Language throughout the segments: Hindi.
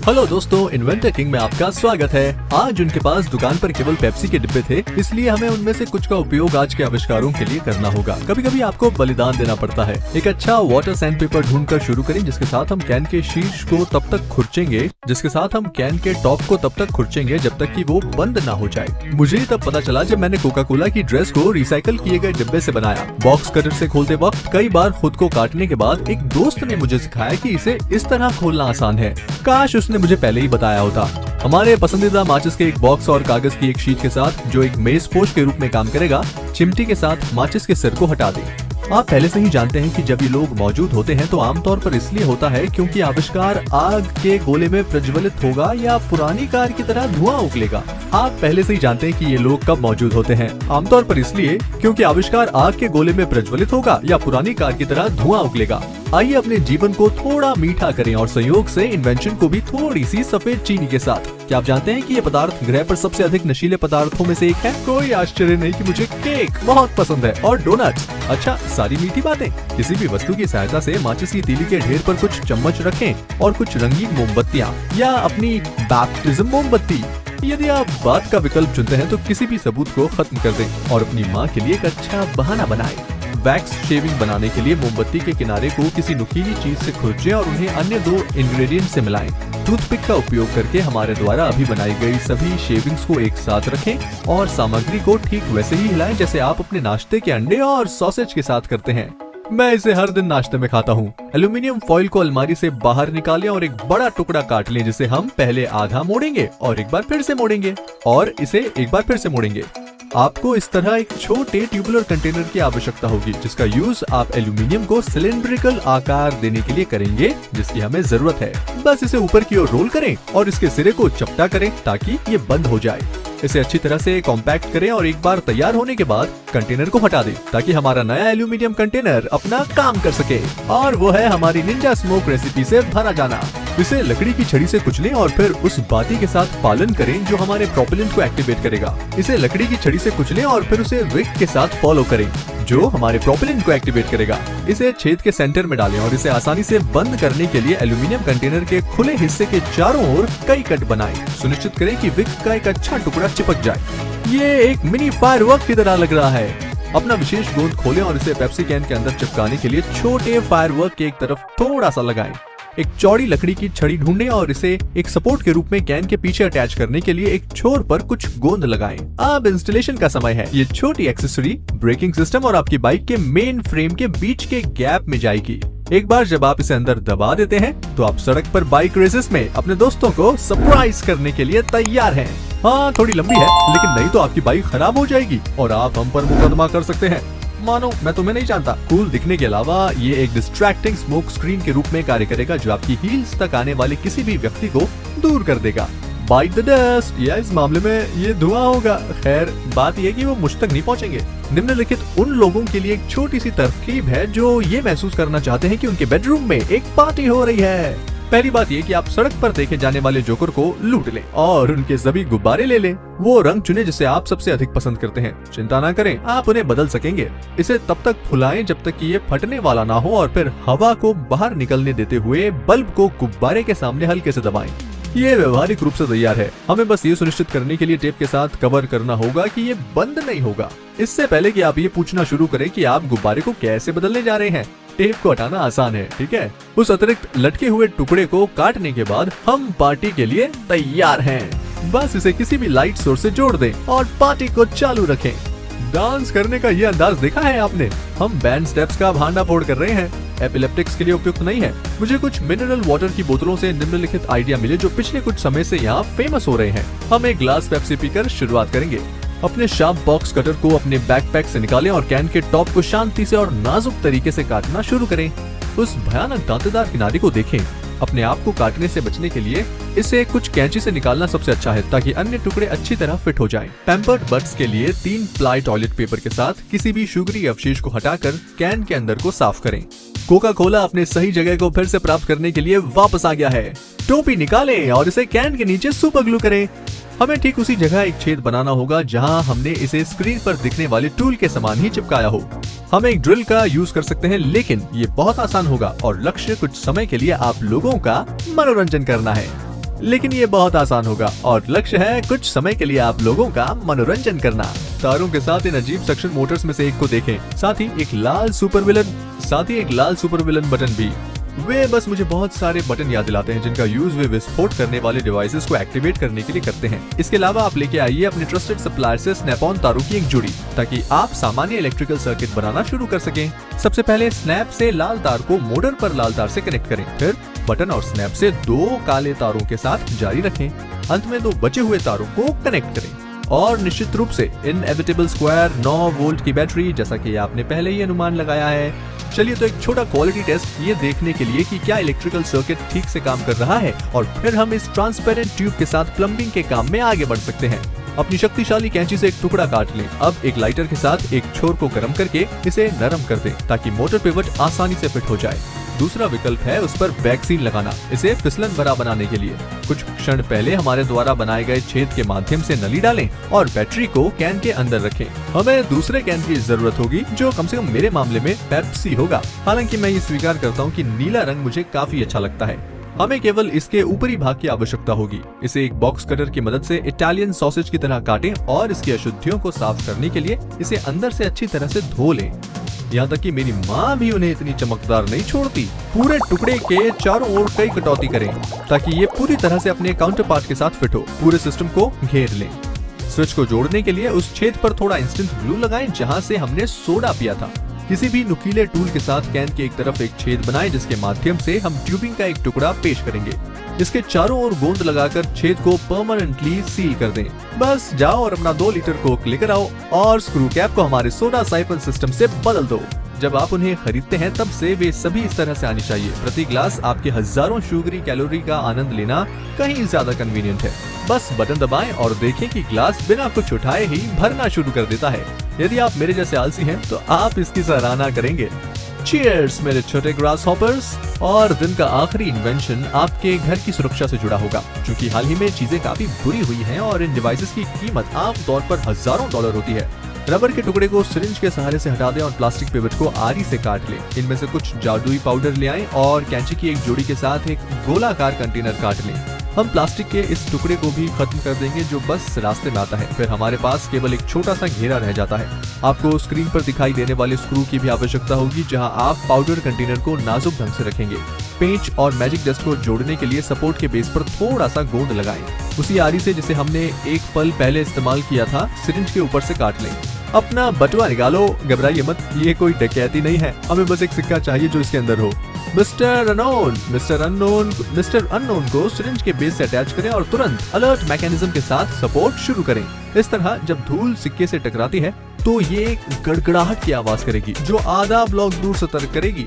हेलो दोस्तों, इन्वेंटर किंग में आपका स्वागत है। आज उनके पास दुकान पर केवल पेप्सी के डिब्बे थे, इसलिए हमें उनमें से कुछ का उपयोग आज के आविष्कारों के लिए करना होगा। कभी कभी आपको बलिदान देना पड़ता है। एक अच्छा वाटर सैंड पेपर ढूंढकर शुरू करें, जिसके साथ हम कैन के शीर्ष को तब तक खुरचेंगे जब तक कि वो बंद ना हो जाए। मुझे तब पता चला जब मैंने कोका कोला की ड्रेस को रिसाइकल किए गए डिब्बे से बनाया। बॉक्स कटर से खोलते वक्त कई बार खुद को काटने के बाद एक दोस्त ने मुझे सिखाया कि इसे इस तरह खोलना आसान है। काश उसने मुझे पहले ही बताया होता। हमारे पसंदीदा माचिस के एक बॉक्स और कागज की एक शीट के साथ, जो एक मेज पोश के रूप में काम करेगा, चिमटी के साथ माचिस के सिर को हटा दें। आप पहले से ही जानते हैं कि जब ये लोग मौजूद होते हैं तो आमतौर पर इसलिए होता है क्योंकि आविष्कार आग के गोले में प्रज्वलित होगा या पुरानी कार की तरह धुआं उगलेगा। आप पहले से ही जानते हैं कि ये लोग कब मौजूद होते हैं। आमतौर पर इसलिए क्योंकि आविष्कार आग के गोले में प्रज्वलित होगा या पुरानी कार की तरह धुआं उगलेगा। आइए अपने जीवन को थोड़ा मीठा करें और संयोग से इन्वेंशन को भी थोड़ी सी सफेद चीनी के साथ। क्या आप जानते हैं कि ये पदार्थ ग्रह पर सबसे अधिक नशीले पदार्थों में से एक है? कोई आश्चर्य नहीं कि मुझे केक बहुत पसंद है और डोनट्स। अच्छा, सारी मीठी बातें। किसी भी वस्तु की सहायता से माचिस की तीली के ढेर पर कुछ चम्मच रखें और कुछ रंगीन मोमबत्तियां या अपनी बैप्टिज्म मोमबत्ती। यदि आप बात का विकल्प चुनते हैं तो किसी भी सबूत को खत्म कर दें और अपनी माँ के लिए एक अच्छा बहाना बनाएं। वैक्स शेविंग बनाने के लिए मोमबत्ती के किनारे को किसी नुकीली चीज से खुरचें और उन्हें अन्य दो इंग्रेडिएंट से मिलाएं। टूथपिक का उपयोग करके हमारे द्वारा अभी बनाई गई सभी शेविंग्स को एक साथ रखें और सामग्री को ठीक वैसे ही हिलाएं जैसे आप अपने नाश्ते के अंडे और सॉसेज के साथ करते हैं। मैं इसे हर दिन नाश्ते में खाता हूँ। एल्यूमिनियम फॉइल को अलमारी से बाहर निकालें और एक बड़ा टुकड़ा काट लें, जिसे हम पहले आधा मोड़ेंगे और एक बार फिर से मोड़ेंगे और इसे एक बार फिर से मोड़ेंगे। आपको इस तरह एक छोटे ट्यूबुलर कंटेनर की आवश्यकता होगी, जिसका यूज आप एल्यूमिनियम को सिलिंड्रिकल आकार देने के लिए करेंगे, जिसकी हमें जरूरत है। बस इसे ऊपर की ओर रोल करें और इसके सिरे को चपटा करें ताकि ये बंद हो जाए। इसे अच्छी तरह से कॉम्पैक्ट करें और एक बार तैयार होने के बाद कंटेनर को हटा दें ताकि हमारा नया एल्यूमिनियम कंटेनर अपना काम कर सके। और वो है हमारी निंजा स्मोक रेसिपी से भरा जाना। इसे लकड़ी की छड़ी से कुचलें और फिर उस बाती के साथ पालन करें जो हमारे प्रोपेलेंट को एक्टिवेट करेगा। इसे लकड़ी की छड़ी से कुचलें और फिर उसे विक के साथ फॉलो करें जो हमारे प्रोपेलेंट को एक्टिवेट करेगा। इसे छेद के सेंटर में डालें और इसे आसानी से बंद करने के लिए एल्यूमिनियम कंटेनर के खुले हिस्से के चारों ओर कई कट बनाएं। सुनिश्चित करें कि विक का एक अच्छा टुकड़ा चिपक जाए। ये एक मिनी फायरवर्क की तरह लग रहा है। अपना विशेष गोंद खोलें और इसे पेप्सी कैन के अंदर चिपकाने के लिए छोटे फायरवर्क के एक तरफ थोड़ा सा लगाएं। एक चौड़ी लकड़ी की छड़ी ढूंढें और इसे एक सपोर्ट के रूप में कैन के पीछे अटैच करने के लिए एक छोर पर कुछ गोंद लगाएं। अब इंस्टॉलेशन का समय है। ये छोटी एक्सेसरी ब्रेकिंग सिस्टम और आपकी बाइक के मेन फ्रेम के बीच के गैप में जाएगी। एक बार जब आप इसे अंदर दबा देते हैं तो आप सड़क पर बाइक रेसेस में अपने दोस्तों को सरप्राइज करने के लिए तैयार हैं। हाँ, थोड़ी लंबी है, लेकिन नहीं तो आपकी बाइक खराब हो जाएगी और आप हम पर मुकदमा कर सकते हैं। मानो मैं तुम्हें नहीं जानता। कूल दिखने के अलावा ये एक डिस्ट्रैक्टिंग स्मोक स्क्रीन के रूप में कार्य करेगा जो आपकी हील्स तक आने वाले किसी भी व्यक्ति को दूर कर देगा। बाइट द डस्ट, या इस मामले में ये धुआं होगा। खैर, बात यह कि वो मुझ तक नहीं पहुंचेंगे। निम्नलिखित उन लोगों के लिए एक छोटी सी तरकीब है जो ये महसूस करना चाहते हैं कि उनके बेडरूम में एक पार्टी हो रही है। पहली बात ये कि आप सड़क पर देखे जाने वाले जोकर को लूट लें और उनके सभी गुब्बारे ले लें। वो रंग चुनें जिसे आप सबसे अधिक पसंद करते हैं। चिंता ना करें, आप उन्हें बदल सकेंगे। इसे तब तक फुलाएं जब तक कि ये फटने वाला ना हो और फिर हवा को बाहर निकलने देते हुए बल्ब को गुब्बारे के सामने हल्के से दबाएं। ये व्यवहारिक रूप से तैयार है। हमें बस ये सुनिश्चित करने के लिए टेप के साथ कवर करना होगा कि ये बंद नहीं होगा। इससे पहले कि आप ये पूछना शुरू करें कि आप गुब्बारे को कैसे बदलने जा रहे हैं, टेप को हटाना आसान है, ठीक है? उस अतिरिक्त लटके हुए टुकड़े को काटने के बाद हम पार्टी के लिए तैयार हैं। बस इसे किसी भी लाइट सोर्स से जोड़ दें और पार्टी को चालू रखें। डांस करने का ये अंदाज देखा है आपने? हम बैंड स्टेप्स का भांडा फोड़ कर रहे हैं। एपिलेप्टिक्स के लिए उपयुक्त नहीं है। मुझे कुछ मिनरल वाटर की बोतलों से निम्नलिखित आइडिया मिले जो पिछले कुछ समय से यहाँ फेमस हो रहे हैं। हम एक ग्लास पेप्सी पीकर शुरुआत करेंगे। अपने शार्प बॉक्स कटर को अपने बैकपैक से निकालें और कैन के टॉप को शांति से और नाजुक तरीके से काटना शुरू करें। उस भयानक दांतेदार किनारे को देखें। अपने आप को काटने से बचने के लिए इसे कुछ कैंची से निकालना सबसे अच्छा है ताकि अन्य टुकड़े अच्छी तरह फिट हो जाएं। पैम्पर्ड बट्स के लिए 3 प्लाई टॉयलेट पेपर के साथ किसी भी शुगरी अवशेष को हटाकर कैन के अंदर को साफ करें। कोका कोला अपने सही जगह को फिर से प्राप्त करने के लिए वापस आ गया है। टोपी निकालें और इसे कैन के नीचे सुपर ग्लू करें। हमें ठीक उसी जगह एक छेद बनाना होगा जहां हमने इसे स्क्रीन पर दिखने वाले टूल के समान ही चिपकाया हो। हम एक ड्रिल का यूज कर सकते हैं, लेकिन ये बहुत आसान होगा और लक्ष्य कुछ समय के लिए आप लोगों का मनोरंजन करना है। लेकिन ये बहुत आसान होगा और लक्ष्य है कुछ समय के लिए आप लोगों का मनोरंजन करना। तारों के साथ इन अजीब सक्शन मोटर्स में से एक को देखें, साथ ही एक लाल सुपर विलन बटन भी। वे बस मुझे बहुत सारे बटन याद दिलाते हैं जिनका यूज वे विस्फोट करने वाले डिवाइसेस को एक्टिवेट करने के लिए करते हैं। इसके अलावा आप लेके आइए अपने ट्रस्टेड सप्लायर से स्नैप-ऑन तारों की एक जोड़ी, ताकि आप सामान्य इलेक्ट्रिकल सर्किट बनाना शुरू कर सकें। सबसे पहले स्नैप से लाल तार को मोटर पर लाल तार से कनेक्ट करें, फिर बटन और स्नैप से 2 काले तारों के साथ जारी रखें। अंत में 2 बचे हुए तारों को कनेक्ट करें और निश्चित रूप से इनएविटेबल स्क्वायर 9 वोल्ट की बैटरी, जैसा कि आपने पहले ही अनुमान लगाया है। चलिए तो एक छोटा क्वालिटी टेस्ट ये देखने के लिए कि क्या इलेक्ट्रिकल सर्किट ठीक से काम कर रहा है, और फिर हम इस ट्रांसपेरेंट ट्यूब के साथ प्लम्बिंग के काम में आगे बढ़ सकते हैं। अपनी शक्तिशाली कैंची से एक टुकड़ा काट लें। अब एक लाइटर के साथ एक छोर को गर्म करके इसे नरम कर दें ताकि मोटर पिवट आसानी से फिट हो जाए। दूसरा विकल्प है उस पर वैक्सीन लगाना, इसे फिसलन भरा बनाने के लिए। कुछ क्षण पहले हमारे द्वारा बनाए गए छेद के माध्यम से नली डालें और बैटरी को कैन के अंदर रखें। हमें दूसरे कैन की जरूरत होगी जो कम से कम मेरे मामले में पेप्सी होगा। हालांकि मैं ये स्वीकार करता हूँ कि नीला रंग मुझे काफी अच्छा लगता है। हमें केवल इसके ऊपरी भाग की आवश्यकता होगी। इसे एक बॉक्स कटर की मदद से इटालियन सॉसेज की तरह काटें और इसकी अशुद्धियों को साफ करने के लिए इसे अंदर से अच्छी तरह से धो लें। यहाँ तक कि मेरी माँ भी उन्हें इतनी चमकदार नहीं छोड़ती। पूरे टुकड़े के चारों ओर कई कटौती करें ताकि ये पूरी तरह से अपने काउंटर पार्ट के साथ फिट हो। पूरे सिस्टम को घेर लें। स्विच को जोड़ने के लिए उस छेद पर थोड़ा इंस्टेंट ग्लू लगाएं जहाँ से हमने सोडा पिया था। किसी भी नुकीले टूल के साथ कैन के एक तरफ एक छेद बनाएं जिसके माध्यम से हम ट्यूबिंग का एक टुकड़ा पेश करेंगे। इसके चारों ओर गोंद लगाकर छेद को परमानेंटली सील कर दें। बस जाओ और अपना 2 लीटर कोक लेकर आओ और स्क्रू कैप को हमारे सोडा साइफन सिस्टम से बदल दो। जब आप उन्हें खरीदते हैं तब से वे सभी इस तरह से आनी चाहिए। प्रति ग्लास आपके हजारों शुगरी कैलोरी का आनंद लेना कहीं ज्यादा कन्वीनियंट है। बस बटन दबाएं और देखें कि ग्लास बिना कुछ उठाए ही भरना शुरू कर देता है। यदि आप मेरे जैसे आलसी हैं तो आप इसकी सराहना करेंगे। चीयर्स मेरे छोटे ग्रास हॉपर्स। और दिन का आखिरी इन्वेंशन आपके घर की सुरक्षा से जुड़ा होगा, क्योंकि हाल ही में चीजें काफी बुरी हुई हैं और इन डिवाइसेस की कीमत आमतौर पर हजारों डॉलर होती है। रबर के टुकड़े को सिरिंज के सहारे से हटा दें और प्लास्टिक पिवट को आरी से काट लें। इनमें से कुछ जादुई पाउडर ले आएं और कैंची की एक जोड़ी के साथ एक गोलाकार कंटेनर काट लें। हम प्लास्टिक के इस टुकड़े को भी खत्म कर देंगे जो बस रास्ते में आता है। फिर हमारे पास केवल एक छोटा सा घेरा रह जाता है। आपको स्क्रीन पर दिखाई देने वाले स्क्रू की भी आवश्यकता होगी जहां आप पाउडर कंटेनर को नाजुक ढंग से रखेंगे। पेंच और मैजिक डस्ट को जोड़ने के लिए सपोर्ट के बेस पर थोड़ा सा गोंद लगाएं। उसी आरी से जिसे हमने एक पल पहले इस्तेमाल किया था सिरिंज के ऊपर से काट लें। अपना बटुआ निकालो, घबराइए मत, ये कोई डकैती नहीं है। हमें बस एक सिक्का चाहिए जो इसके अंदर हो। मिस्टर अननोन को सिरिंज के बेस से अटैच करें और तुरंत अलर्ट मैकेनिज्म के साथ सपोर्ट शुरू करें। इस तरह जब धूल सिक्के से टकराती है तो ये एक गड़गड़ाहट की आवाज करेगी जो आधा ब्लॉक दूर सतर्क करेगी।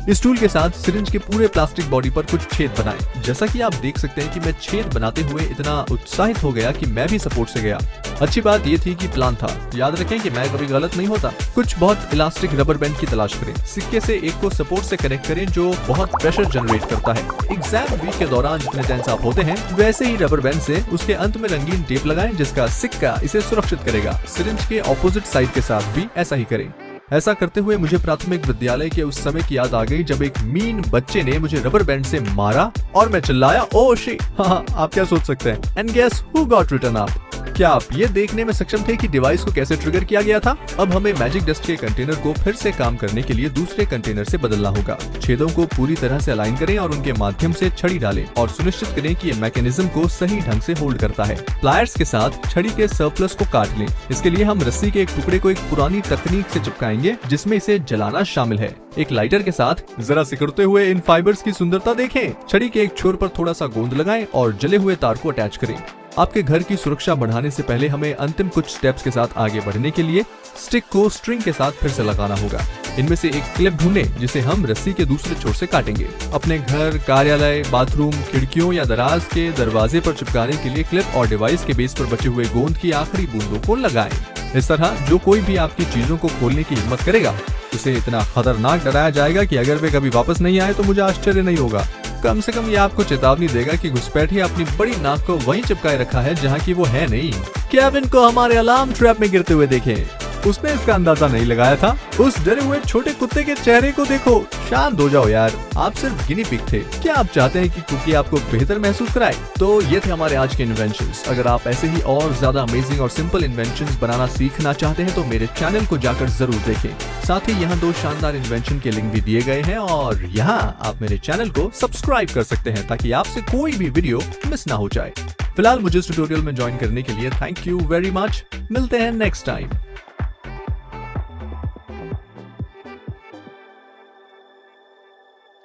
इस टूल के साथ सिरिंज के पूरे प्लास्टिक बॉडी पर कुछ छेद बनाएं। जैसा कि आप देख सकते हैं कि मैं छेद बनाते हुए इतना उत्साहित हो गया कि मैं भी सपोर्ट से गया। अच्छी बात ये थी कि प्लान था। याद रखें कि मैं कभी गलत नहीं होता। कुछ बहुत इलास्टिक रबर बैंड की तलाश करें। सिक्के से एक को सपोर्ट से कनेक्ट करें जो बहुत प्रेशर जनरेट करता है। एग्जाम वीक के दौरान जितने टेंस आप होते हैं वैसे ही रबर बैंड से उसके अंत में रंगीन टेप लगाएं जिसका सिक्का इसे सुरक्षित करेगा। सिरिंज के ऑपोजिट साइड के साथ भी ऐसा ही करें। ऐसा करते हुए मुझे प्राथमिक विद्यालय के उस समय की याद आ गई जब एक मीन बच्चे ने मुझे रबर बैंड से मारा और मैं चिल्लाया, ओह शिट। हाँ, आप क्या सोच सकते हैं? And guess who got return up? क्या आप ये देखने में सक्षम थे कि डिवाइस को कैसे ट्रिगर किया गया था? अब हमें मैजिक डस्ट के कंटेनर को फिर से काम करने के लिए दूसरे कंटेनर से बदलना होगा। छेदों को पूरी तरह से अलाइन करें और उनके माध्यम से छड़ी डालें और सुनिश्चित करें कि ये मैकेनिज्म को सही ढंग से होल्ड करता है। प्लायर्स के साथ छड़ी के सरप्लस को काट लें। इसके लिए हम रस्सी के एक टुकड़े को एक पुरानी तकनीक से चिपकाएंगे जिसमें इसे जलाना शामिल है। एक लाइटर के साथ जरा सिकुड़ते हुए इन फाइबर्स की सुंदरता देखें। छड़ी के एक छोर पर थोड़ा सा गोंद लगाएं और जले हुए तार को अटैच करें। आपके घर की सुरक्षा बढ़ाने से पहले हमें अंतिम कुछ स्टेप्स के साथ आगे बढ़ने के लिए स्टिक को स्ट्रिंग के साथ फिर से लगाना होगा। इनमें से एक क्लिप ढूंढें जिसे हम रस्सी के दूसरे छोर से काटेंगे। अपने घर, कार्यालय, बाथरूम, खिड़कियों या दराज के दरवाजे पर चिपकाने के लिए क्लिप और डिवाइस के बेस पर बचे हुए गोंद की आखिरी बूंदों को लगाएं। इस तरह जो कोई भी आपकी चीजों को खोलने की हिम्मत करेगा उसे इतना खतरनाक डराया जाएगा कि अगर वे कभी वापस नहीं आए तो मुझे आश्चर्य नहीं होगा। कम से कम ये आपको चेतावनी देगा कि घुसपैठिए अपनी बड़ी नाक को वहीं चिपकाए रखा है जहाँ की वो है नहीं। केविन को हमारे अलार्म ट्रैप में गिरते हुए देखें। उसने इसका अंदाजा नहीं लगाया था। उस डरे हुए छोटे कुत्ते के चेहरे को देखो, शांत हो जाओ यार, आप सिर्फ गिनी पिग थे। क्या आप चाहते हैं कि कुकी आपको बेहतर महसूस कराए? तो ये थे हमारे आज के इन्वेंशंस। अगर आप ऐसे ही और ज्यादा अमेजिंग और सिंपल इन्वेंशंस बनाना सीखना चाहते हैं तो मेरे चैनल को जाकर जरूर देखें। साथ ही यहाँ 2 शानदार इन्वेंशन के लिंक भी दिए गए हैं और यहाँ आप मेरे चैनल को सब्सक्राइब कर सकते हैं ताकि आपसे कोई भी वीडियो मिस ना हो जाए। फिलहाल मुझे इस ट्यूटोरियल में ज्वाइन करने के लिए थैंक यू वेरी मच। मिलते हैं नेक्स्ट टाइम।